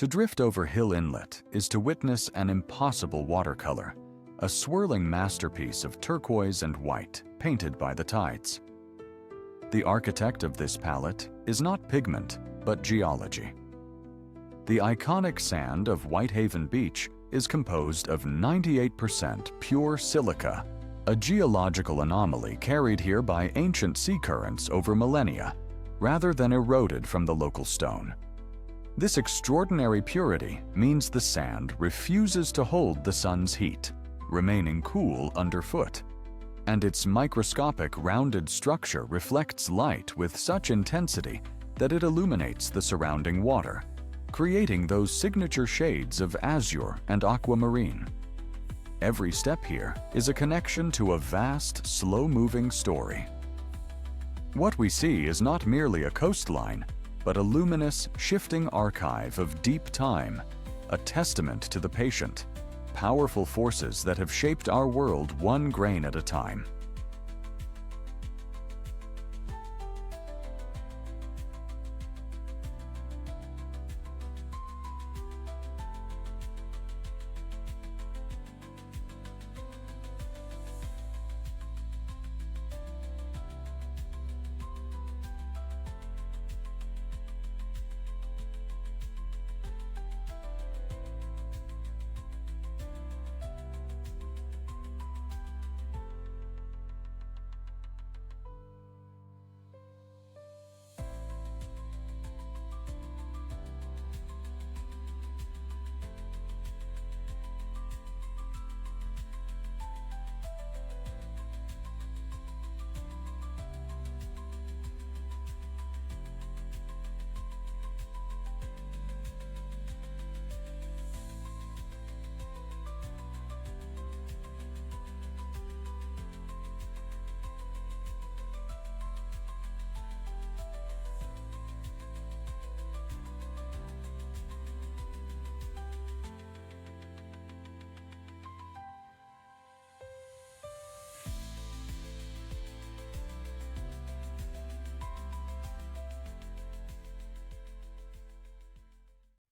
To drift over Hill Inlet is to witness an impossible watercolor, a swirling masterpiece of turquoise and white painted by the tides. The architect of this palette is not pigment, but geology. The iconic sand of Whitehaven Beach is composed of 98% pure silica, a geological anomaly carried here by ancient sea currents over millennia, rather than eroded from the local stone. This extraordinary purity means the sand refuses to hold the sun's heat, remaining cool underfoot, and its microscopic rounded structure reflects light with such intensity that it illuminates the surrounding water, creating those signature shades of azure and aquamarine. Every step here is a connection to a vast, slow-moving story. What we see is not merely a coastline, but a luminous, shifting archive of deep time, a testament to the patient, powerful forces that have shaped our world one grain at a time.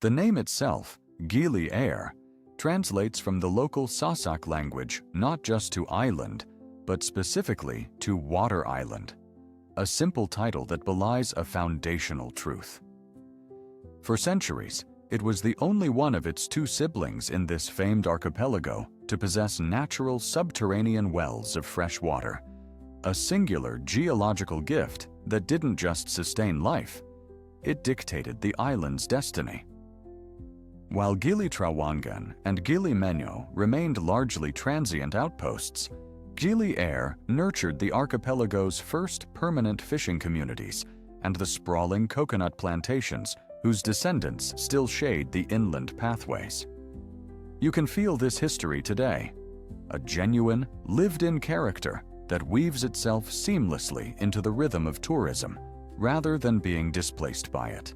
The name itself, Gili Air, translates from the local Sasak language not just to island, but specifically to water island, a simple title that belies a foundational truth. For centuries, it was the only one of its two siblings in this famed archipelago to possess natural subterranean wells of fresh water, a singular geological gift that didn't just sustain life, it dictated the island's destiny. While Gili Trawangan and Gili Menyo remained largely transient outposts, Gili Air nurtured the archipelago's first permanent fishing communities and the sprawling coconut plantations whose descendants still shade the inland pathways. You can feel this history today, a genuine, lived-in character that weaves itself seamlessly into the rhythm of tourism, rather than being displaced by it.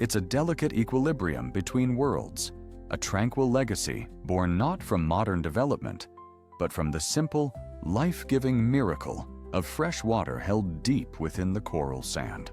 It's a delicate equilibrium between worlds, a tranquil legacy born not from modern development, but from the simple, life-giving miracle of fresh water held deep within the coral sand.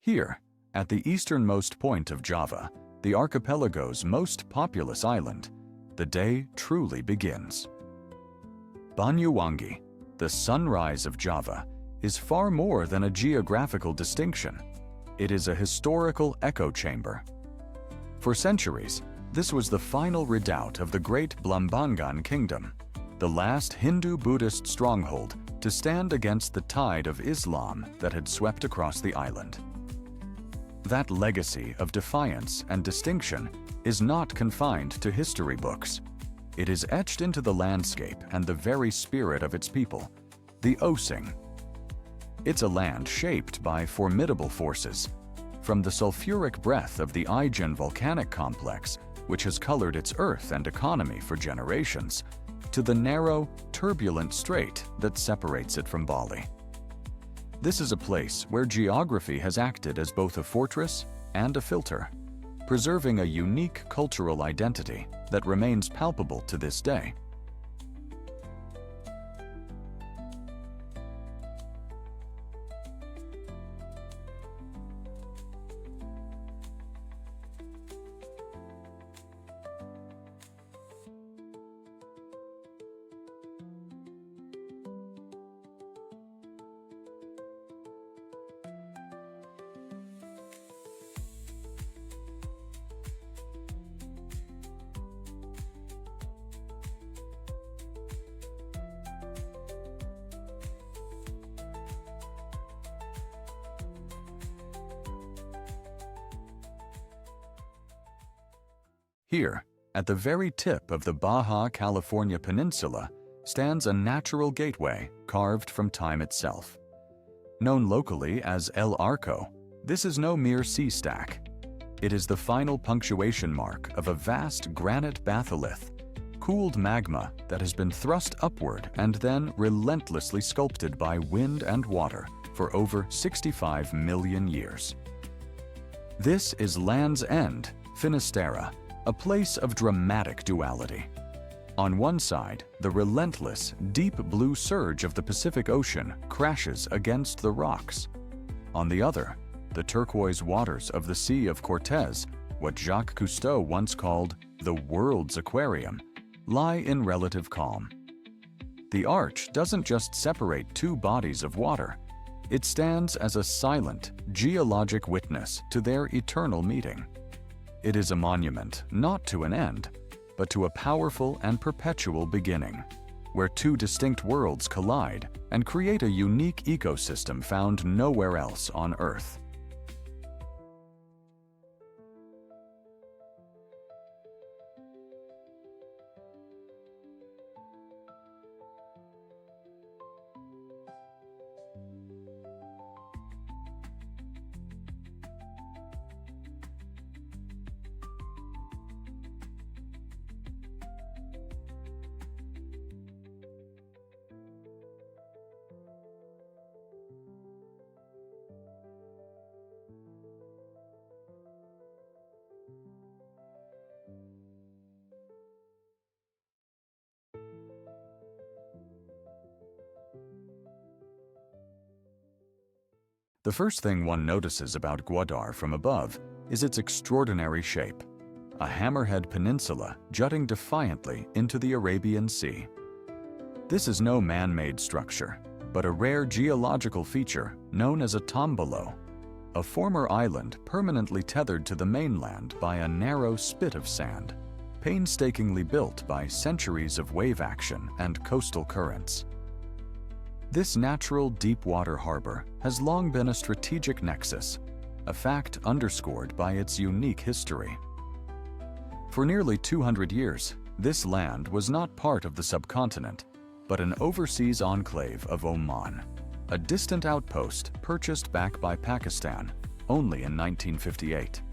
Here, at the easternmost point of Java, the archipelago's most populous island, the day truly begins. Banyuwangi, the sunrise of Java, is far more than a geographical distinction. It is a historical echo chamber. For centuries, this was the final redoubt of the great Blambangan kingdom, the last Hindu-Buddhist stronghold to stand against the tide of Islam that had swept across the island. That legacy of defiance and distinction is not confined to history books. It is etched into the landscape and the very spirit of its people, the Osing. It's a land shaped by formidable forces, from the sulfuric breath of the Aegean volcanic complex, which has colored its earth and economy for generations, to the narrow, turbulent strait that separates it from Bali. This is a place where geography has acted as both a fortress and a filter, preserving a unique cultural identity that remains palpable to this day. Here, at the very tip of the Baja California Peninsula, stands a natural gateway carved from time itself. Known locally as El Arco, this is no mere sea stack. It is the final punctuation mark of a vast granite batholith, cooled magma that has been thrust upward and then relentlessly sculpted by wind and water for over 65 million years. This is Land's End, Finisterre, a place of dramatic duality. On one side, the relentless, deep blue surge of the Pacific Ocean crashes against the rocks. On the other, the turquoise waters of the Sea of Cortez, what Jacques Cousteau once called the world's aquarium, lie in relative calm. The arch doesn't just separate two bodies of water. It stands as a silent, geologic witness to their eternal meeting. It is a monument not to an end, but to a powerful and perpetual beginning, where two distinct worlds collide and create a unique ecosystem found nowhere else on Earth. The first thing one notices about Gwadar from above is its extraordinary shape, a hammerhead peninsula jutting defiantly into the Arabian Sea. This is no man-made structure, but a rare geological feature known as a tombolo, a former island permanently tethered to the mainland by a narrow spit of sand, painstakingly built by centuries of wave action and coastal currents. This natural deep-water harbor has long been a strategic nexus, a fact underscored by its unique history. For nearly 200 years, this land was not part of the subcontinent, but an overseas enclave of Oman, a distant outpost purchased back by Pakistan only in 1958.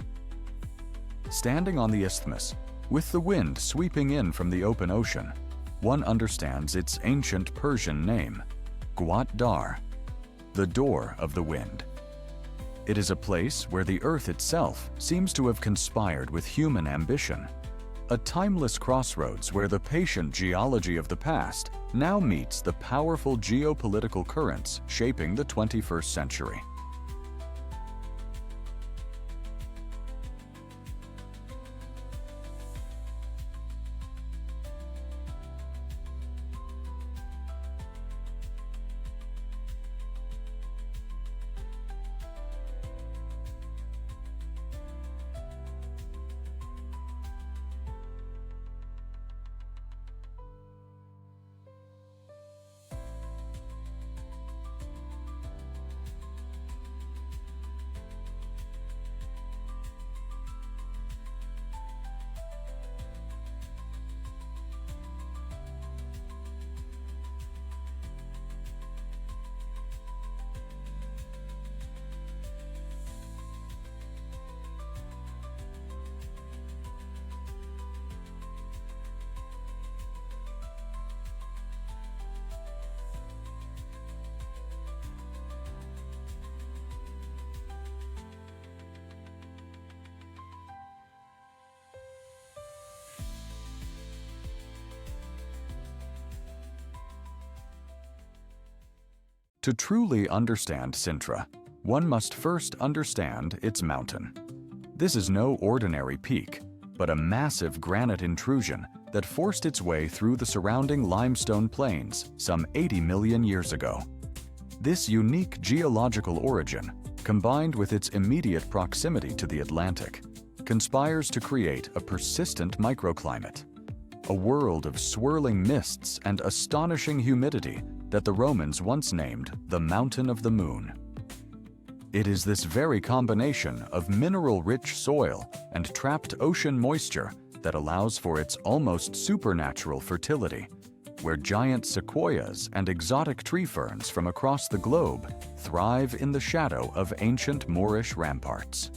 Standing on the isthmus, with the wind sweeping in from the open ocean, one understands its ancient Persian name, Gwadar, the door of the wind. It is a place where the earth itself seems to have conspired with human ambition, a timeless crossroads where the patient geology of the past now meets the powerful geopolitical currents shaping the 21st century. To truly understand Sintra, one must first understand its mountain. This is no ordinary peak, but a massive granite intrusion that forced its way through the surrounding limestone plains some 80 million years ago. This unique geological origin, combined with its immediate proximity to the Atlantic, conspires to create a persistent microclimate, a world of swirling mists and astonishing humidity that the Romans once named the Mountain of the Moon. It is this very combination of mineral-rich soil and trapped ocean moisture that allows for its almost supernatural fertility, where giant sequoias and exotic tree ferns from across the globe thrive in the shadow of ancient Moorish ramparts.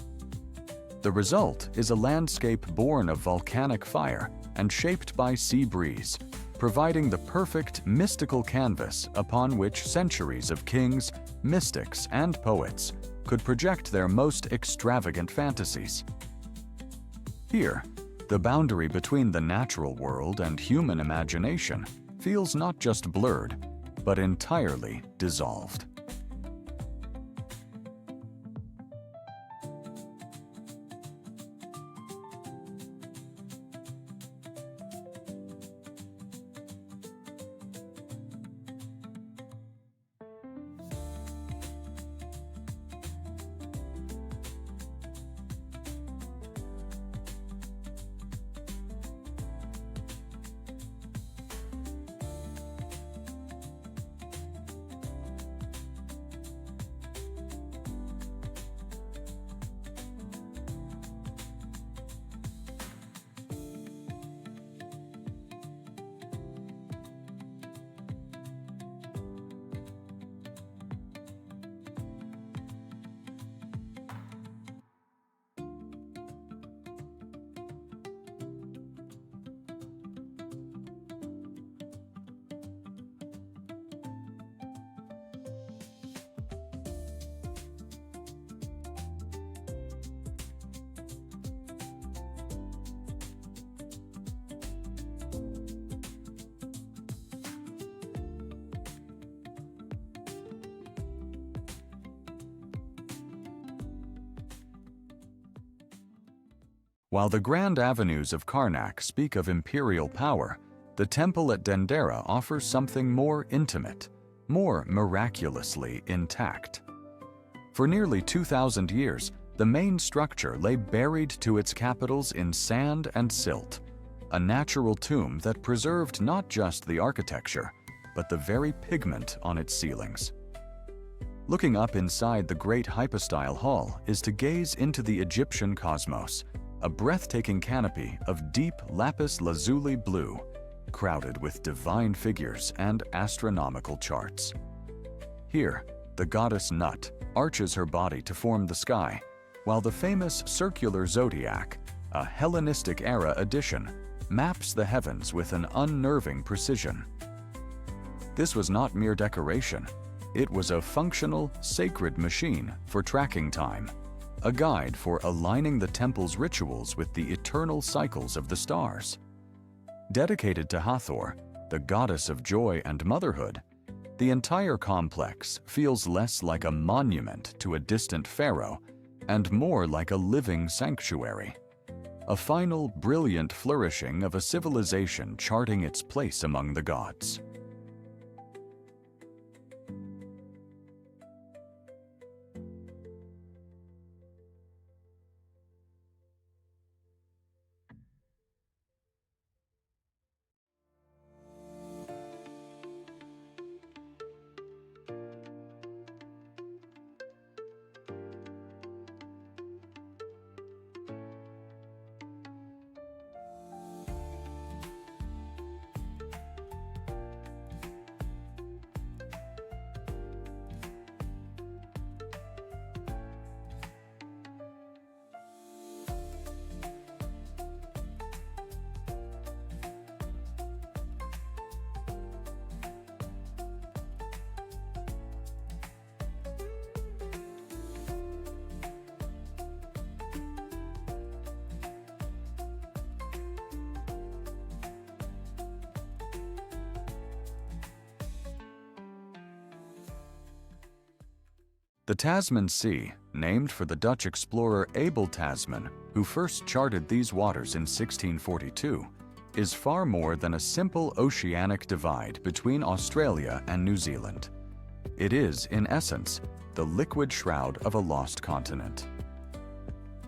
The result is a landscape born of volcanic fire and shaped by sea breeze, providing the perfect mystical canvas upon which centuries of kings, mystics, and poets could project their most extravagant fantasies. Here, the boundary between the natural world and human imagination feels not just blurred, but entirely dissolved. While the grand avenues of Karnak speak of imperial power, the temple at Dendera offers something more intimate, more miraculously intact. For nearly 2,000 years, the main structure lay buried to its capitals in sand and silt, a natural tomb that preserved not just the architecture, but the very pigment on its ceilings. Looking up inside the great hypostyle hall is to gaze into the Egyptian cosmos, a breathtaking canopy of deep lapis lazuli blue, crowded with divine figures and astronomical charts. Here, the goddess Nut arches her body to form the sky, while the famous circular zodiac, a Hellenistic-era addition, maps the heavens with an unnerving precision. This was not mere decoration. It was a functional, sacred machine for tracking time, a guide for aligning the temple's rituals with the eternal cycles of the stars. Dedicated to Hathor, the goddess of joy and motherhood, the entire complex feels less like a monument to a distant pharaoh and more like a living sanctuary, a final, brilliant flourishing of a civilization charting its place among the gods. The Tasman Sea, named for the Dutch explorer Abel Tasman, who first charted these waters in 1642, is far more than a simple oceanic divide between Australia and New Zealand. It is, in essence, the liquid shroud of a lost continent.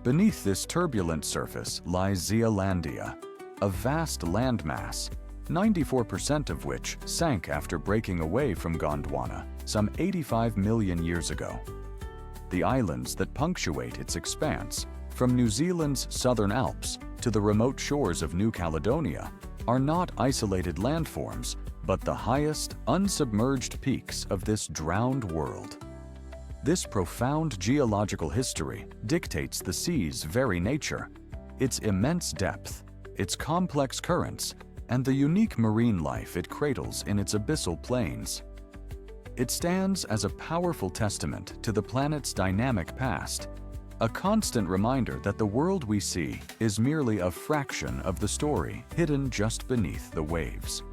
Beneath this turbulent surface lies Zealandia, a vast landmass, 94% of which sank after breaking away from Gondwana some 85 million years ago. The islands that punctuate its expanse, from New Zealand's Southern Alps to the remote shores of New Caledonia, are not isolated landforms, but the highest unsubmerged peaks of this drowned world. This profound geological history dictates the sea's very nature, its immense depth, its complex currents, and the unique marine life it cradles in its abyssal plains. It stands as a powerful testament to the planet's dynamic past, a constant reminder that the world we see is merely a fraction of the story hidden just beneath the waves.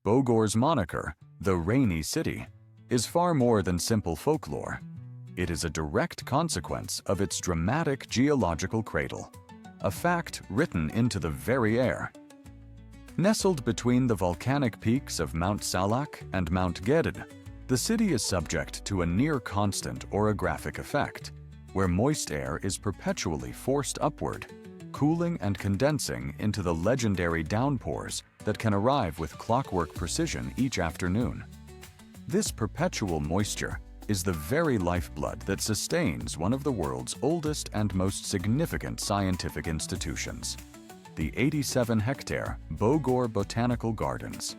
Bogor's moniker, the Rainy City, is far more than simple folklore. It is a direct consequence of its dramatic geological cradle, a fact written into the very air. Nestled between the volcanic peaks of Mount Salak and Mount Geddon, the city is subject to a near-constant orographic effect, where moist air is perpetually forced upward, cooling and condensing into the legendary downpours that can arrive with clockwork precision each afternoon. This perpetual moisture is the very lifeblood that sustains one of the world's oldest and most significant scientific institutions, the 87-hectare Bogor Botanical Gardens.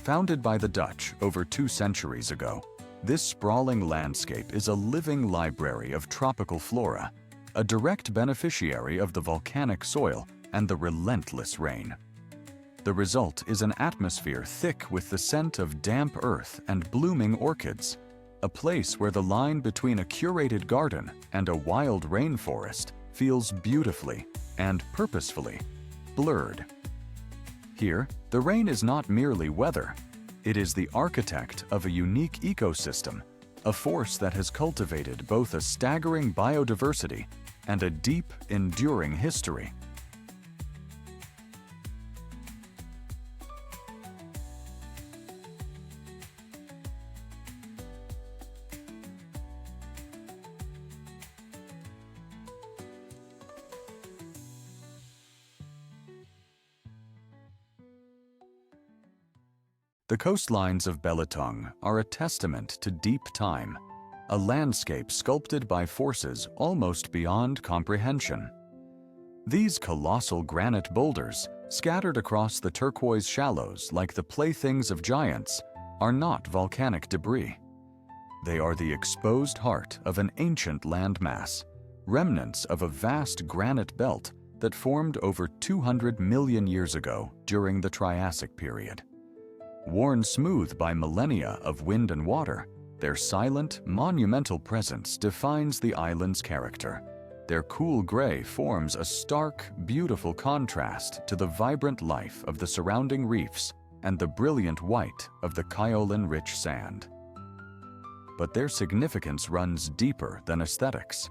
Founded by the Dutch over 2 centuries ago, this sprawling landscape is a living library of tropical flora, a direct beneficiary of the volcanic soil and the relentless rain. The result is an atmosphere thick with the scent of damp earth and blooming orchids, a place where the line between a curated garden and a wild rainforest feels beautifully and purposefully blurred. Here, the rain is not merely weather. It is the architect of a unique ecosystem, a force that has cultivated both a staggering biodiversity and a deep, enduring history. The coastlines of Belitung are a testament to deep time, a landscape sculpted by forces almost beyond comprehension. These colossal granite boulders, scattered across the turquoise shallows like the playthings of giants, are not volcanic debris. They are the exposed heart of an ancient landmass, remnants of a vast granite belt that formed over 200 million years ago during the Triassic period. Worn smooth by millennia of wind and water, their silent, monumental presence defines the island's character. Their cool gray forms a stark, beautiful contrast to the vibrant life of the surrounding reefs and the brilliant white of the kaolin-rich sand. But their significance runs deeper than aesthetics.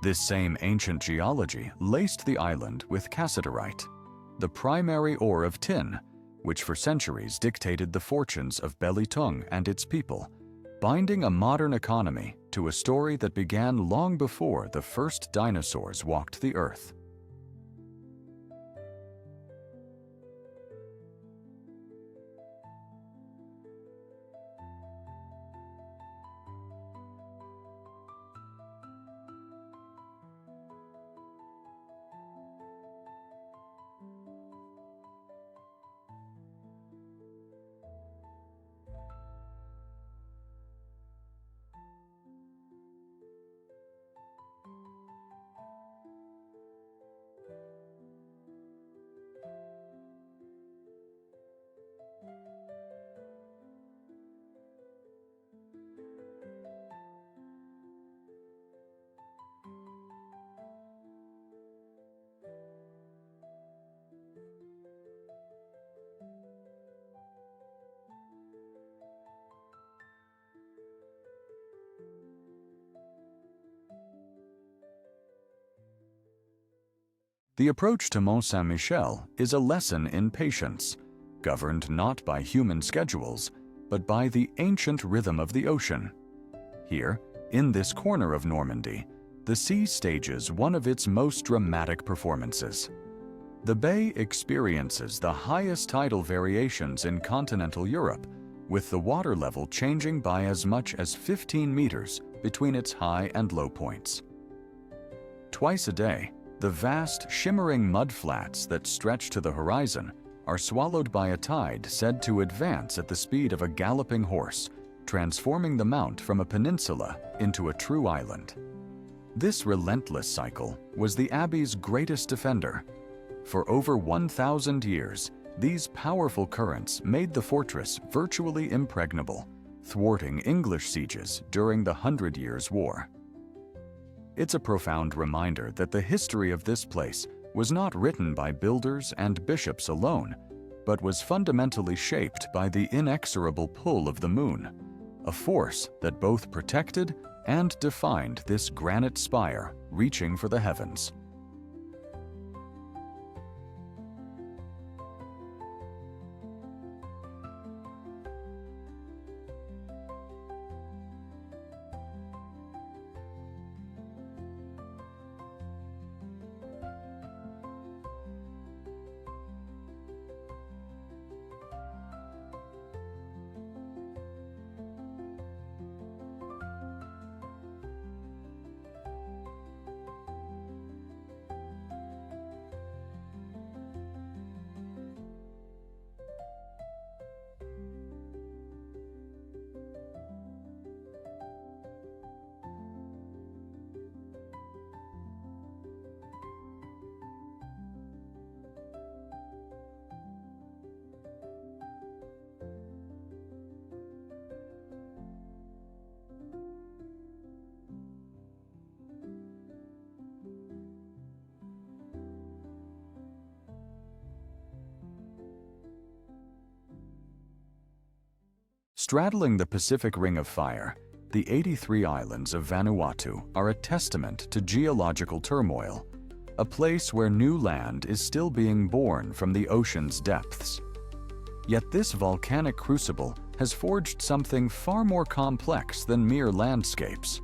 This same ancient geology laced the island with cassiterite, the primary ore of tin, which for centuries dictated the fortunes of Belitung and its people, binding a modern economy to a story that began long before the first dinosaurs walked the earth. The approach to Mont Saint-Michel is a lesson in patience, governed not by human schedules, but by the ancient rhythm of the ocean. Here, in this corner of Normandy, the sea stages one of its most dramatic performances. The bay experiences the highest tidal variations in continental Europe, with the water level changing by as much as 15 meters between its high and low points. Twice a day, the vast, shimmering mudflats that stretch to the horizon are swallowed by a tide said to advance at the speed of a galloping horse, transforming the mount from a peninsula into a true island. This relentless cycle was the abbey's greatest defender. For over 1,000 years, these powerful currents made the fortress virtually impregnable, thwarting English sieges during the 100 Years' War. It's a profound reminder that the history of this place was not written by builders and bishops alone, but was fundamentally shaped by the inexorable pull of the moon, a force that both protected and defined this granite spire reaching for the heavens. Straddling the Pacific Ring of Fire, the 83 islands of Vanuatu are a testament to geological turmoil, a place where new land is still being born from the ocean's depths. Yet this volcanic crucible has forged something far more complex than mere landscapes.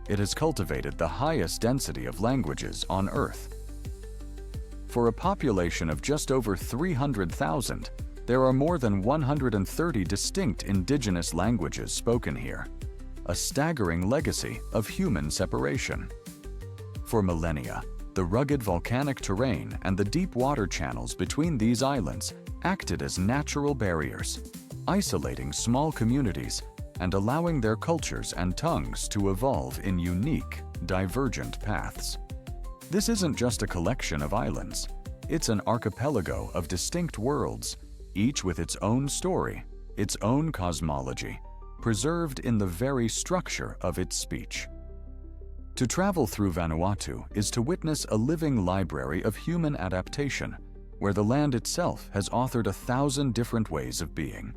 It has cultivated the highest density of languages on Earth. For a population of just over 300,000, there are more than 130 distinct indigenous languages spoken here, a staggering legacy of human separation. For millennia, the rugged volcanic terrain and the deep water channels between these islands acted as natural barriers, isolating small communities and allowing their cultures and tongues to evolve in unique, divergent paths. This isn't just a collection of islands, it's an archipelago of distinct worlds, each with its own story, its own cosmology, preserved in the very structure of its speech. To travel through Vanuatu is to witness a living library of human adaptation, where the land itself has authored 1,000 different ways of being.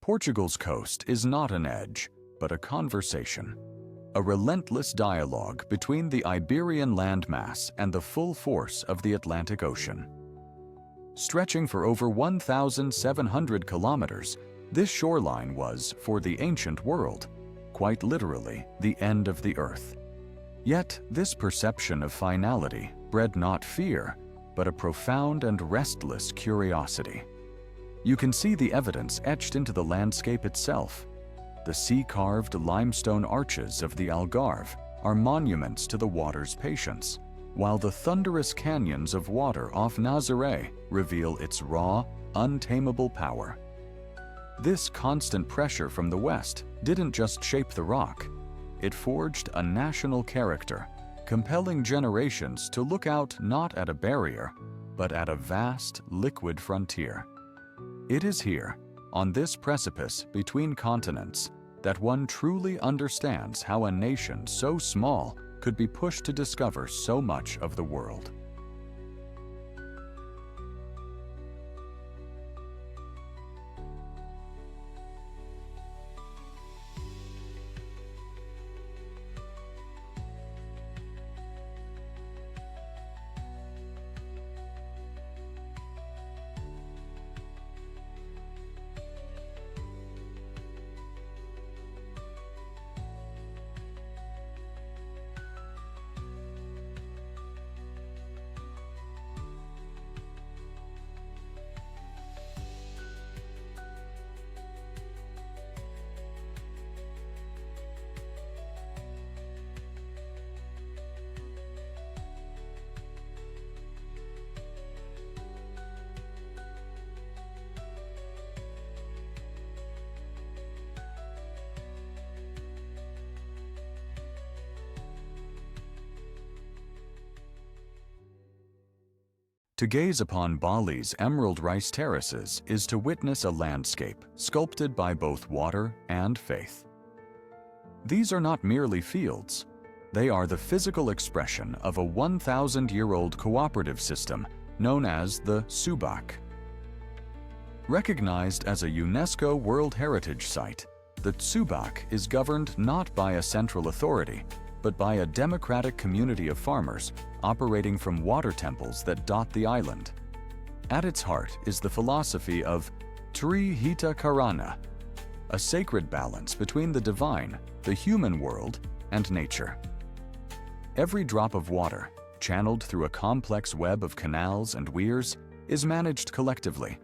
Portugal's coast is not an edge, but a conversation, a relentless dialogue between the Iberian landmass and the full force of the Atlantic Ocean. Stretching for over 1,700 kilometers, this shoreline was, for the ancient world, quite literally the end of the earth. Yet this perception of finality bred not fear, but a profound and restless curiosity. You can see the evidence etched into the landscape itself, The sea-carved limestone arches of the Algarve are monuments to the water's patience, while the thunderous canyons of water off Nazaré reveal its raw, untamable power. This constant pressure from the west didn't just shape the rock, it forged a national character, compelling generations to look out not at a barrier, but at a vast, liquid frontier. It is here, on this precipice between continents, that one truly understands how a nation so small could be pushed to discover so much of the world. To gaze upon Bali's emerald rice terraces is to witness a landscape sculpted by both water and faith. These are not merely fields. They are the physical expression of a 1,000-year-old cooperative system known as the Subak. Recognized as a UNESCO World Heritage Site, the Subak is governed not by a central authority, but by a democratic community of farmers operating from water temples that dot the island. At its heart is the philosophy of Tri Hita Karana, a sacred balance between the divine, the human world, and nature. Every drop of water, channeled through a complex web of canals and weirs, is managed collectively,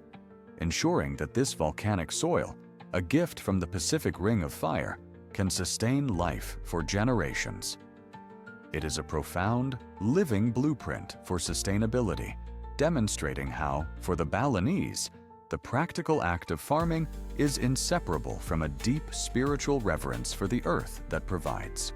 ensuring that this volcanic soil, a gift from the Pacific Ring of Fire, can sustain life for generations. It is a profound, living blueprint for sustainability, demonstrating how, for the Balinese, the practical act of farming is inseparable from a deep spiritual reverence for the earth that provides.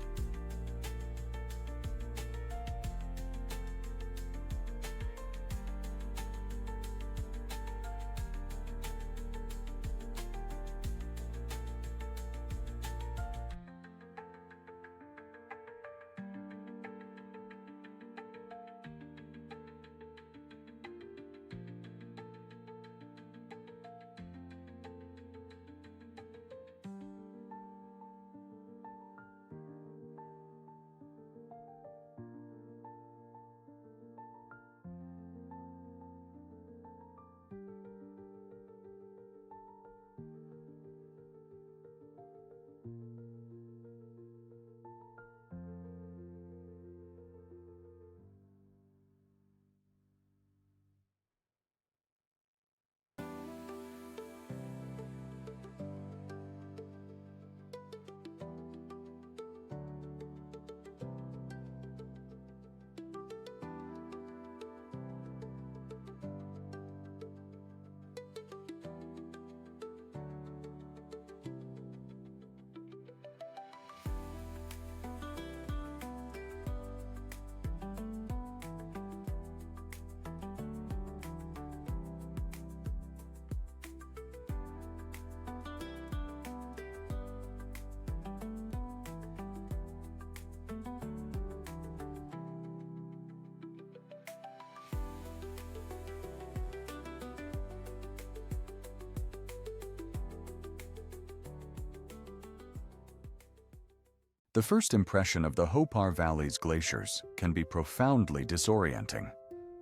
The first impression of the Hopar Valley's glaciers can be profoundly disorienting.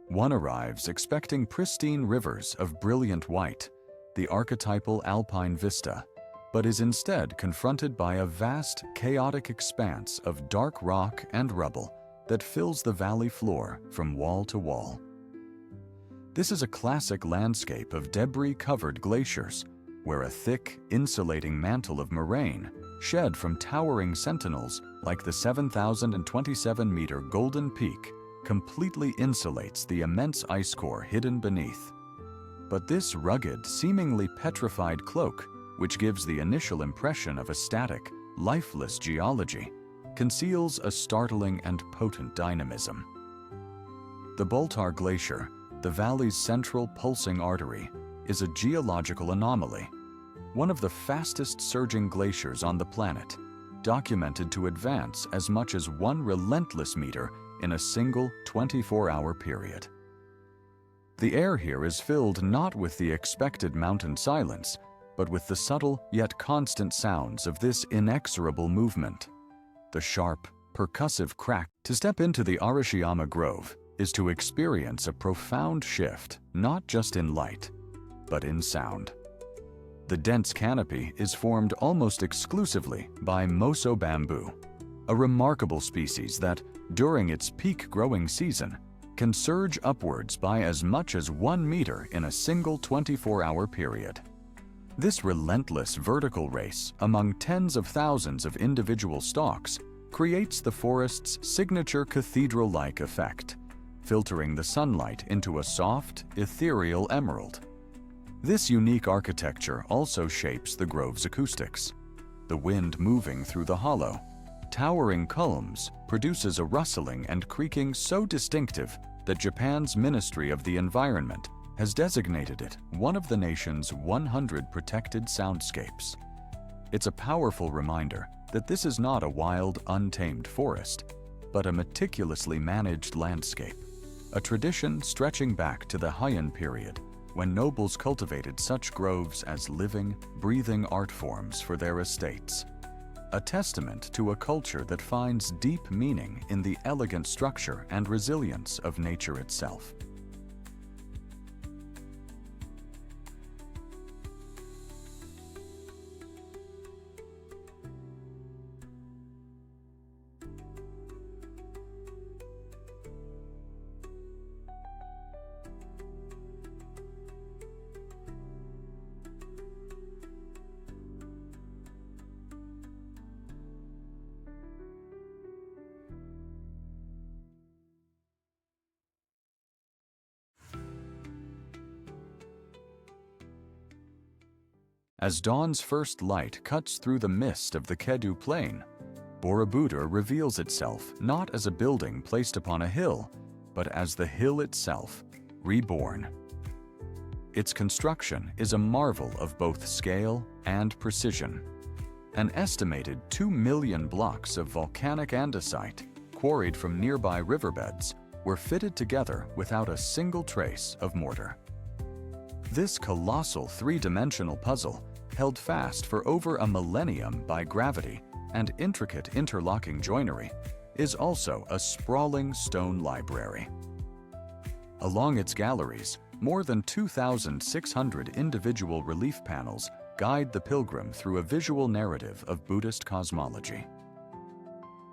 One arrives expecting pristine rivers of brilliant white, the archetypal alpine vista, but is instead confronted by a vast, chaotic expanse of dark rock and rubble that fills the valley floor from wall to wall. This is a classic landscape of debris-covered glaciers, where a thick, insulating mantle of moraine, shed from towering sentinels like the 7,027-meter Golden Peak, completely insulates the immense ice core hidden beneath. But this rugged, seemingly petrified cloak, which gives the initial impression of a static, lifeless geology, conceals a startling and potent dynamism. The Baltar Glacier, the valley's central pulsing artery, is a geological anomaly, one of the fastest surging glaciers on the planet, documented to advance as much as 1 relentless meter in a single 24-hour period. The air here is filled not with the expected mountain silence, but with the subtle yet constant sounds of this inexorable movement. The sharp, percussive crack. To step into the Arashiyama Grove is to experience a profound shift, not just in light, but in sound. The dense canopy is formed almost exclusively by moso bamboo, a remarkable species that, during its peak growing season, can surge upwards by as much as 1 meter in a single 24-hour period. This relentless vertical race among tens of thousands of individual stalks creates the forest's signature cathedral-like effect, filtering the sunlight into a soft, ethereal emerald. This unique architecture also shapes the grove's acoustics. The wind moving through the hollow, towering culms produces a rustling and creaking so distinctive that Japan's Ministry of the Environment has designated it one of the nation's 100 protected soundscapes. It's a powerful reminder that this is not a wild, untamed forest, but a meticulously managed landscape, a tradition stretching back to the Heian period, when nobles cultivated such groves as living, breathing art forms for their estates. A testament to a culture that finds deep meaning in the elegant structure and resilience of nature itself. As dawn's first light cuts through the mist of the Kedu Plain, Borobudur reveals itself not as a building placed upon a hill, but as the hill itself, reborn. Its construction is a marvel of both scale and precision. An estimated 2 million blocks of volcanic andesite, quarried from nearby riverbeds, were fitted together without a single trace of mortar. This colossal three-dimensional puzzle, held fast for over a millennium by gravity and intricate interlocking joinery, is also a sprawling stone library. Along its galleries, more than 2,600 individual relief panels guide the pilgrim through a visual narrative of Buddhist cosmology.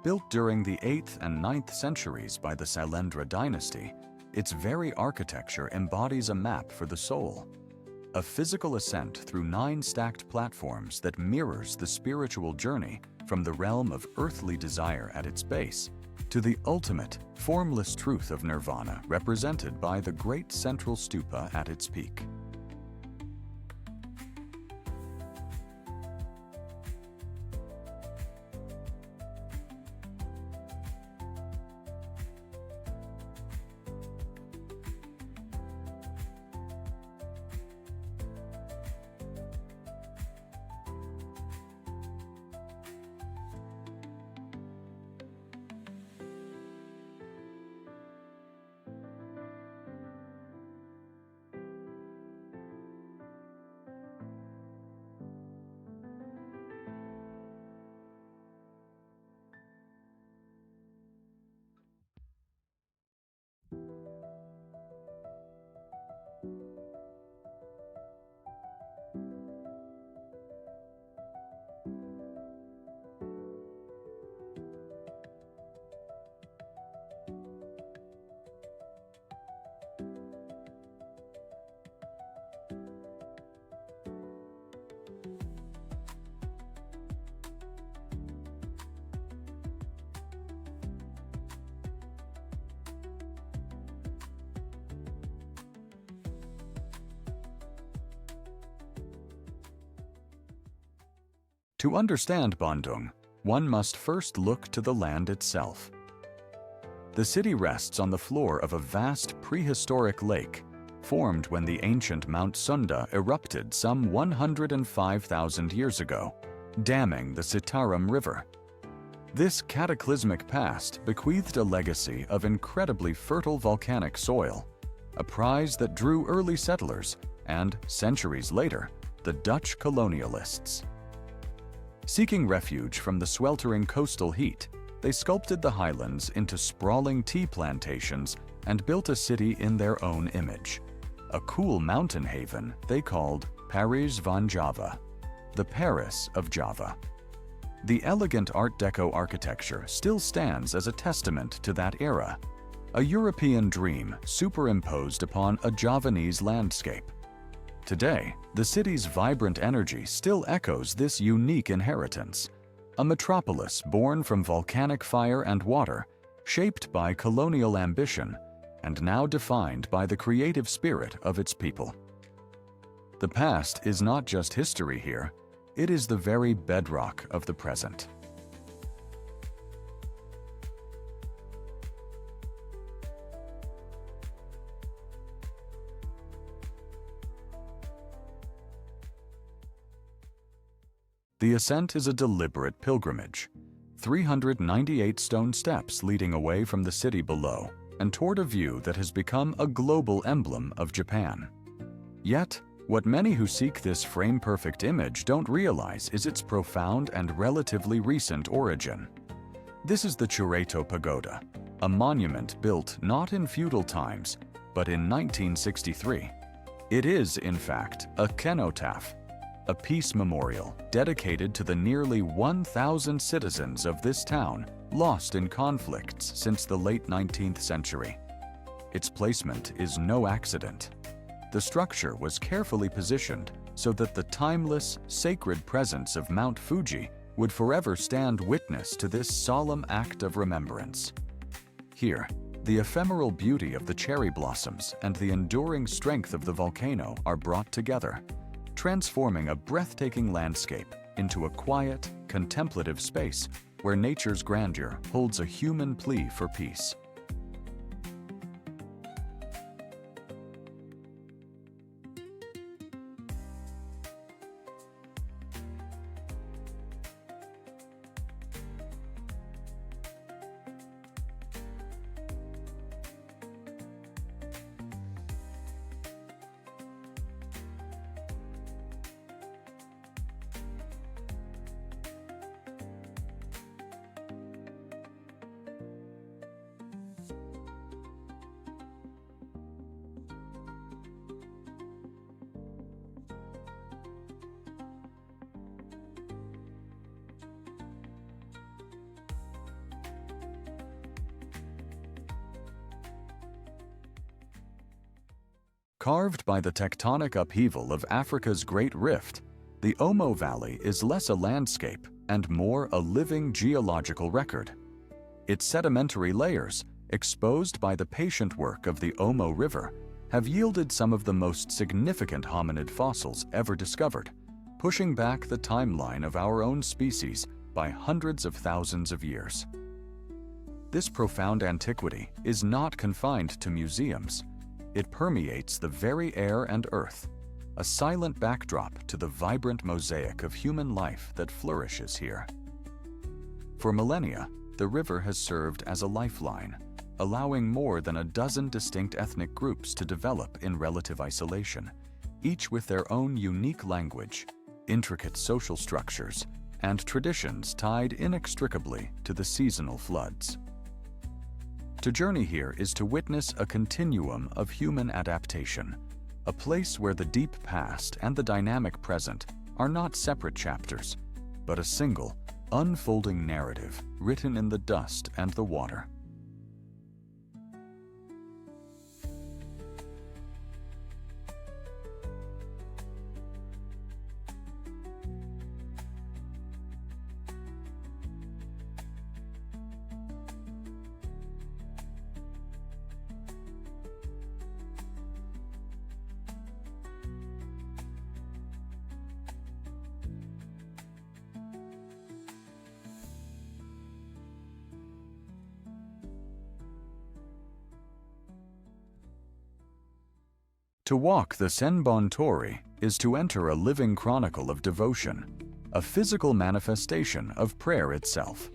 Built during the 8th and 9th centuries by the Sailendra dynasty, its very architecture embodies a map for the soul, a physical ascent through 9 stacked platforms that mirrors the spiritual journey from the realm of earthly desire at its base to the ultimate, formless truth of nirvana represented by the great central stupa at its peak. To understand Bandung, one must first look to the land itself. The city rests on the floor of a vast prehistoric lake, formed when the ancient Mount Sunda erupted some 105,000 years ago, damming the Citarum River. This cataclysmic past bequeathed a legacy of incredibly fertile volcanic soil, a prize that drew early settlers and, centuries later, the Dutch colonialists. Seeking refuge from the sweltering coastal heat, they sculpted the highlands into sprawling tea plantations and built a city in their own image. A cool mountain haven they called Paris van Java, the Paris of Java. The elegant Art Deco architecture still stands as a testament to that era, a European dream superimposed upon a Javanese landscape. Today, the city's vibrant energy still echoes this unique inheritance, a metropolis born from volcanic fire and water, shaped by colonial ambition, and now defined by the creative spirit of its people. The past is not just history here, it is the very bedrock of the present. The ascent is a deliberate pilgrimage, 398 stone steps leading away from the city below and toward a view that has become a global emblem of Japan. Yet, what many who seek this frame-perfect image don't realize is its profound and relatively recent origin. This is the Chureito Pagoda, a monument built not in feudal times, but in 1963. It is, in fact, a cenotaph, a peace memorial dedicated to the nearly 1,000 citizens of this town lost in conflicts since the late 19th century. Its placement is no accident. The structure was carefully positioned so that the timeless, sacred presence of Mount Fuji would forever stand witness to this solemn act of remembrance. Here, the ephemeral beauty of the cherry blossoms and the enduring strength of the volcano are brought together, transforming a breathtaking landscape into a quiet, contemplative space where nature's grandeur holds a human plea for peace. Carved by the tectonic upheaval of Africa's Great Rift, the Omo Valley is less a landscape and more a living geological record. Its sedimentary layers, exposed by the patient work of the Omo River, have yielded some of the most significant hominid fossils ever discovered, pushing back the timeline of our own species by hundreds of thousands of years. This profound antiquity is not confined to museums. It permeates the very air and earth, a silent backdrop to the vibrant mosaic of human life that flourishes here. For millennia, the river has served as a lifeline, allowing more than a dozen distinct ethnic groups to develop in relative isolation, each with their own unique language, intricate social structures, and traditions tied inextricably to the seasonal floods. To journey here is to witness a continuum of human adaptation, a place where the deep past and the dynamic present are not separate chapters, but a single, unfolding narrative written in the dust and the water. To walk the Senbon Tori is to enter a living chronicle of devotion, a physical manifestation of prayer itself.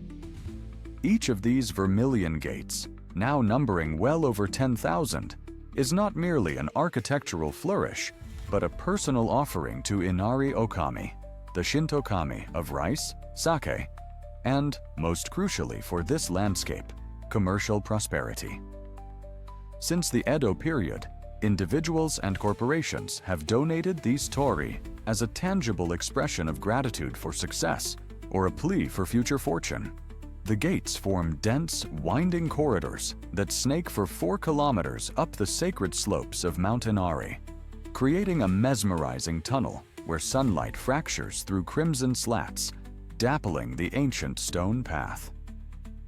Each of these vermilion gates, now numbering well over 10,000, is not merely an architectural flourish, but a personal offering to Inari Okami, the Shinto kami of rice, sake, and, most crucially for this landscape, commercial prosperity. Since the Edo period, individuals and corporations have donated these tori as a tangible expression of gratitude for success or a plea for future fortune. The gates form dense, winding corridors that snake for 4 kilometers up the sacred slopes of Mount Inari, creating a mesmerizing tunnel where sunlight fractures through crimson slats, dappling the ancient stone path.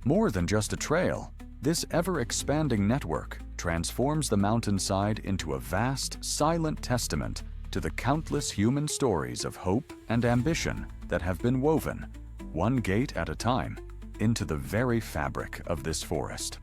More than just a trail, this ever-expanding network transforms the mountainside into a vast, silent testament to the countless human stories of hope and ambition that have been woven, one gate at a time, into the very fabric of this forest.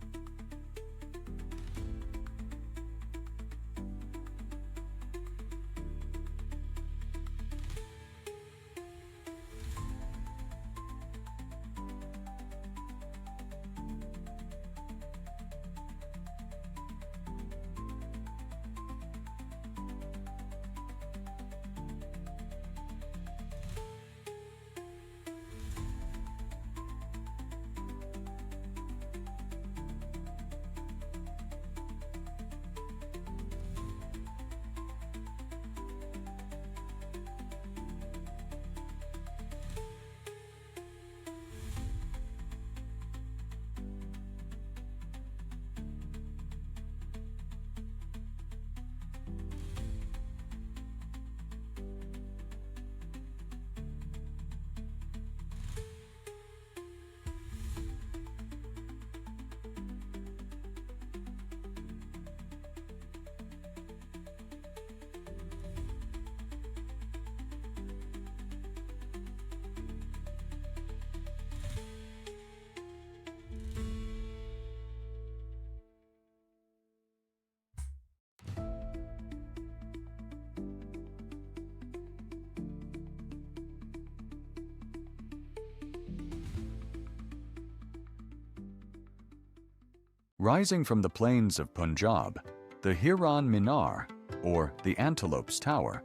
Rising from the plains of Punjab, the Hiran Minar, or the Antelope's Tower,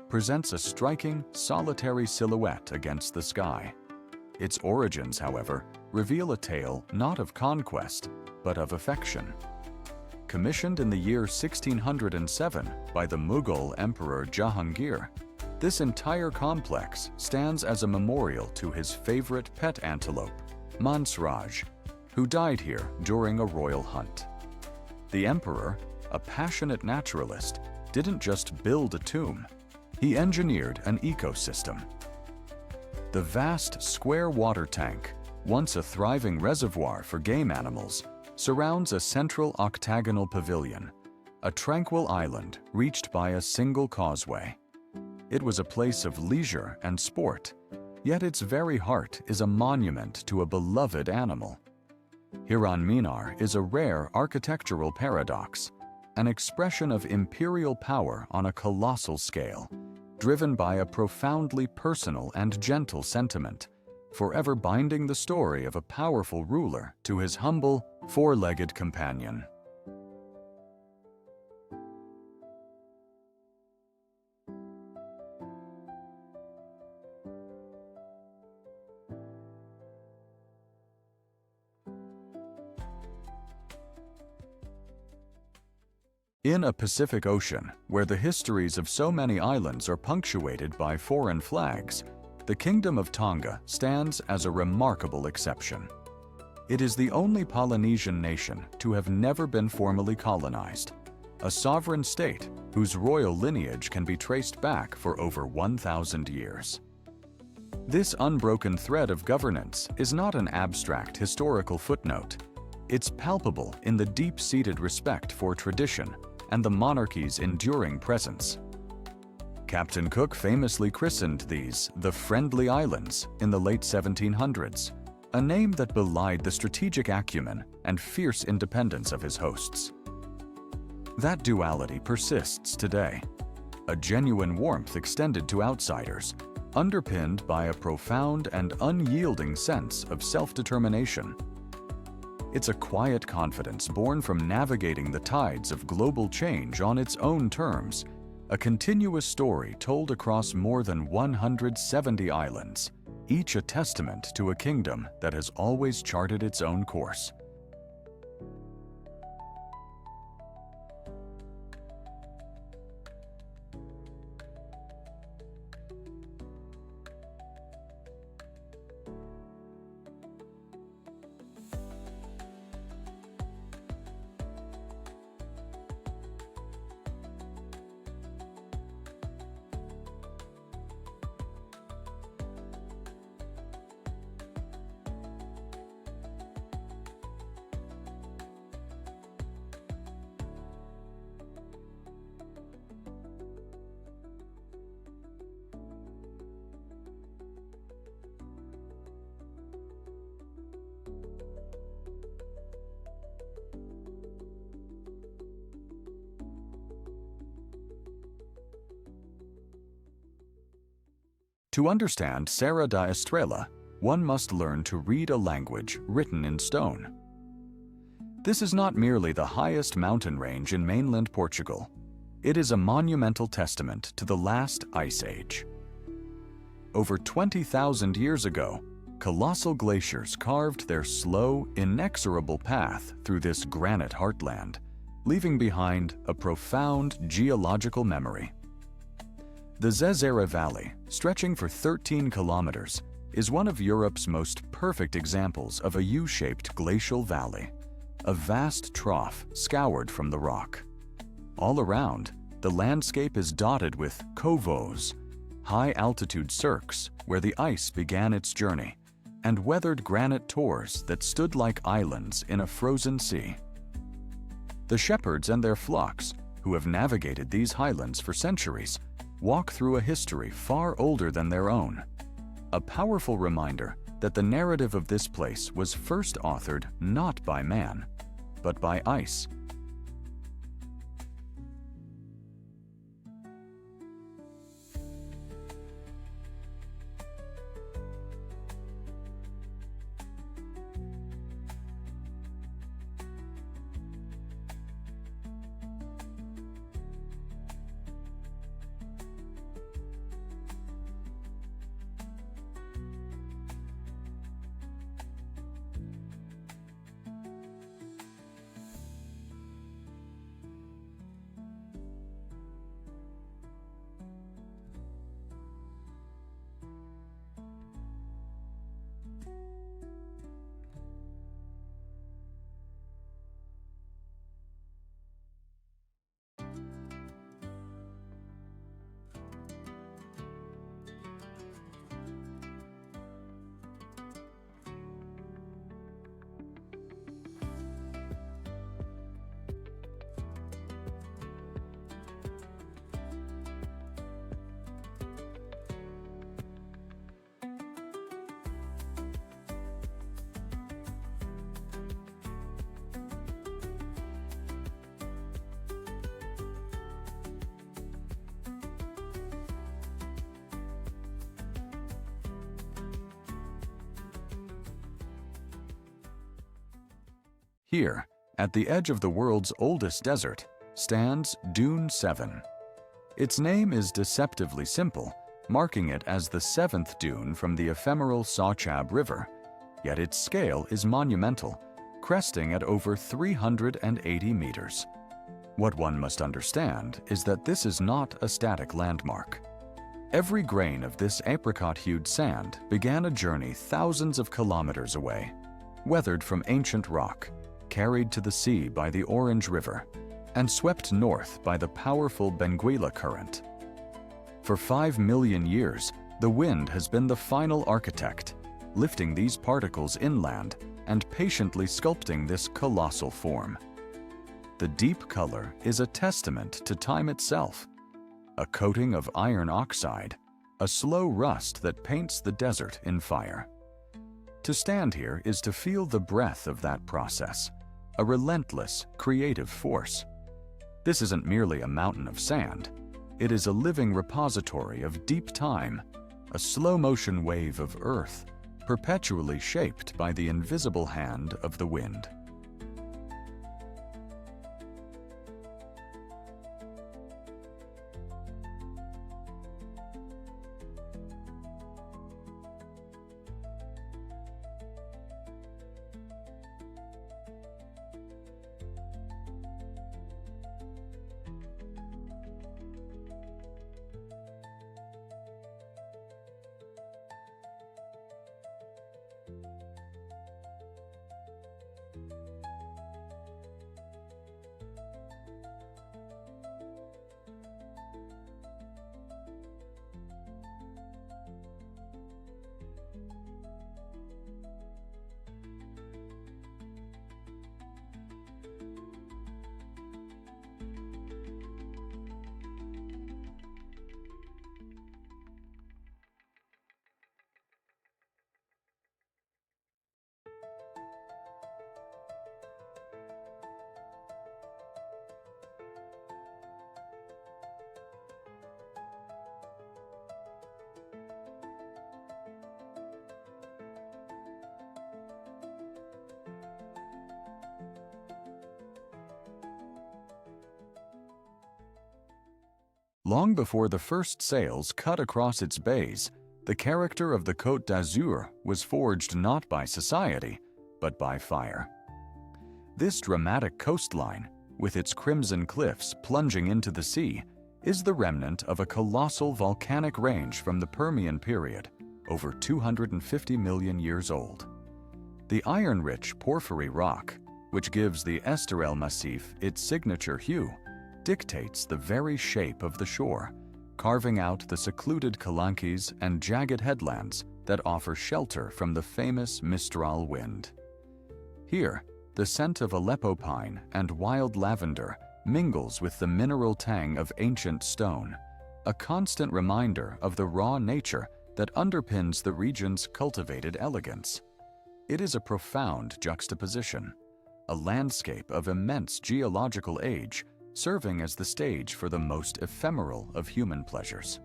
presents a striking, solitary silhouette against the sky. Its origins, however, reveal a tale not of conquest, but of affection. Commissioned in the year 1607 by the Mughal Emperor Jahangir, this entire complex stands as a memorial to his favorite pet antelope, Mansraj, who died here during a royal hunt. The emperor, a passionate naturalist, didn't just build a tomb, he engineered an ecosystem. The vast square water tank, once a thriving reservoir for game animals, surrounds a central octagonal pavilion, a tranquil island reached by a single causeway. It was a place of leisure and sport, yet its very heart is a monument to a beloved animal. Hiran Minar is a rare architectural paradox, an expression of imperial power on a colossal scale, driven by a profoundly personal and gentle sentiment, forever binding the story of a powerful ruler to his humble, four-legged companion. In a Pacific Ocean, where the histories of so many islands are punctuated by foreign flags, the Kingdom of Tonga stands as a remarkable exception. It is the only Polynesian nation to have never been formally colonized, a sovereign state whose royal lineage can be traced back for over 1,000 years. This unbroken thread of governance is not an abstract historical footnote. It's palpable in the deep-seated respect for tradition and the monarchy's enduring presence. Captain Cook famously christened these the Friendly Islands in the late 1700s, a name that belied the strategic acumen and fierce independence of his hosts. That duality persists today, a genuine warmth extended to outsiders, underpinned by a profound and unyielding sense of self-determination. It's a quiet confidence born from navigating the tides of global change on its own terms, a continuous story told across more than 170 islands, each a testament to a kingdom that has always charted its own course. To understand Serra da Estrela, one must learn to read a language written in stone. This is not merely the highest mountain range in mainland Portugal. It is a monumental testament to the last ice age. Over 20,000 years ago, colossal glaciers carved their slow, inexorable path through this granite heartland, leaving behind a profound geological memory. The Zezera Valley, stretching for 13 kilometers, is one of Europe's most perfect examples of a U-shaped glacial valley, a vast trough scoured from the rock. All around, the landscape is dotted with covos, high-altitude cirques where the ice began its journey, and weathered granite tors that stood like islands in a frozen sea. The shepherds and their flocks, who have navigated these highlands for centuries, walk through a history far older than their own, a powerful reminder that the narrative of this place was first authored not by man, but by ice. Here, at the edge of the world's oldest desert, stands Dune 7. Its name is deceptively simple, marking it as the seventh dune from the ephemeral Sawchab River, yet its scale is monumental, cresting at over 380 meters. What one must understand is that this is not a static landmark. Every grain of this apricot-hued sand began a journey thousands of kilometers away, weathered from ancient rock, carried to the sea by the Orange River, and swept north by the powerful Benguela current. For 5 million years, the wind has been the final architect, lifting these particles inland and patiently sculpting this colossal form. The deep color is a testament to time itself, a coating of iron oxide, a slow rust that paints the desert in fire. To stand here is to feel the breath of that process, a relentless, creative force. This isn't merely a mountain of sand. It is a living repository of deep time, a slow-motion wave of earth, perpetually shaped by the invisible hand of the wind. Long before the first sails cut across its bays, the character of the Côte d'Azur was forged not by society, but by fire. This dramatic coastline, with its crimson cliffs plunging into the sea, is the remnant of a colossal volcanic range from the Permian period, over 250 million years old. The iron-rich porphyry rock, which gives the Esterel Massif its signature hue, dictates the very shape of the shore, carving out the secluded calanques and jagged headlands that offer shelter from the famous Mistral wind. Here, the scent of Aleppo pine and wild lavender mingles with the mineral tang of ancient stone, a constant reminder of the raw nature that underpins the region's cultivated elegance. It is a profound juxtaposition, a landscape of immense geological age serving as the stage for the most ephemeral of human pleasures.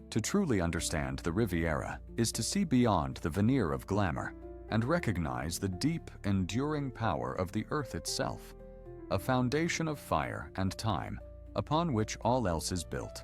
To truly understand the Riviera is to see beyond the veneer of glamour and recognize the deep, enduring power of the earth itself, a foundation of fire and time upon which all else is built.